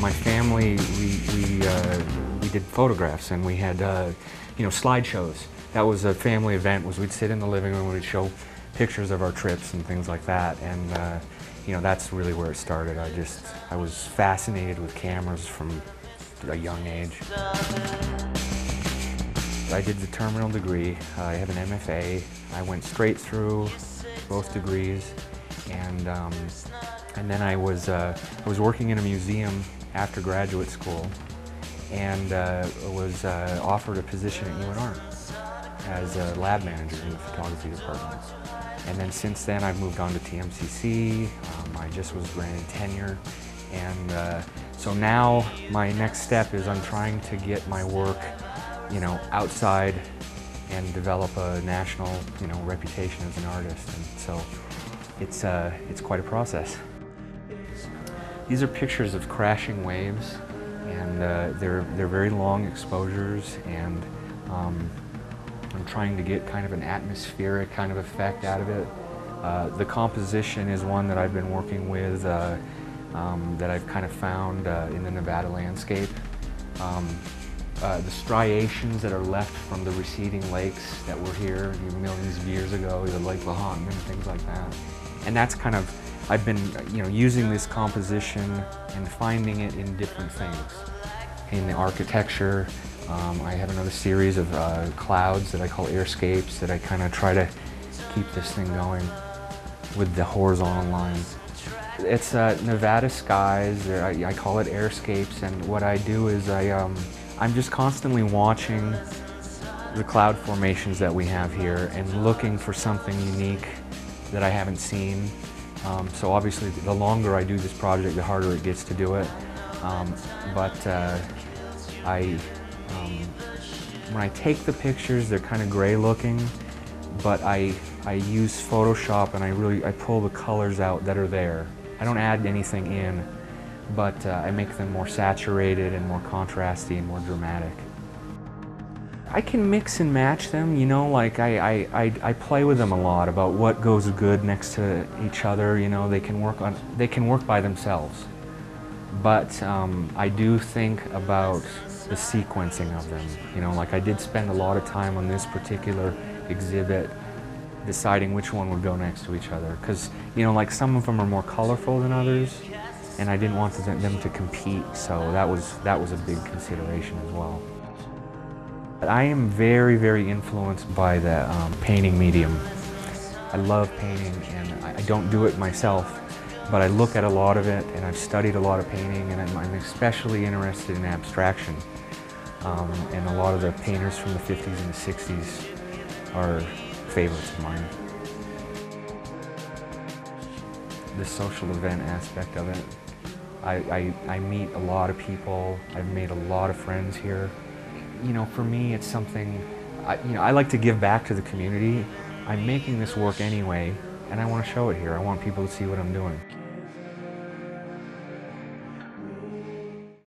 my family, we did photographs, and we had you know, slideshows. That was a family event. Was we'd sit in the living room, we'd show pictures of our trips and things like that, and you know, that's really where it started. I was fascinated with cameras from a young age. I did the terminal degree. I have an MFA. I went straight through both degrees, and then I was working in a museum after graduate school, and was offered a position at UNR as a lab manager in the photography department. And then since then, I've moved on to TMCC. I just was granted tenure, and so now my next step is I'm trying to get my work, you know, outside and develop a national, you know, reputation as an artist. And so it's quite a process. These are pictures of crashing waves, and they're very long exposures, and I'm trying to get kind of an atmospheric kind of effect out of it. The composition is one that I've been working with that I've kind of found in the Nevada landscape. The striations that are left from the receding lakes that were here millions of years ago, the Lake Lahontan and things like that. And that's kind of, I've been, you know, using this composition and finding it in different things. In the architecture, I have another series of clouds that I call airscapes that I kind of try to keep this thing going with the horizontal lines. It's Nevada skies, I call it airscapes, and what I do is I'm just constantly watching the cloud formations that we have here and looking for something unique that I haven't seen. So obviously the longer I do this project, the harder it gets to do it. When I take the pictures, they're kind of gray looking, but I use Photoshop and I pull the colors out that are there. I don't add anything in, but I make them more saturated and more contrasty and more dramatic. I can mix and match them, you know, like I play with them a lot about what goes good next to each other, you know, they can work by themselves. But I do think about the sequencing of them, you know, like I did spend a lot of time on this particular exhibit deciding which one would go next to each other, because, you know, like some of them are more colorful than others, and I didn't want them to compete, so that was a big consideration as well. I am very, very influenced by the painting medium. I love painting, and I don't do it myself, but I look at a lot of it, and I've studied a lot of painting, and I'm especially interested in abstraction. And a lot of the painters from the 50s and the 60s are favorites of mine. The social event aspect of it. I meet a lot of people. I've made a lot of friends here. You know, for me, it's something, you know, I like to give back to the community. I'm making this work anyway, and I want to show it here. I want people to see what I'm doing.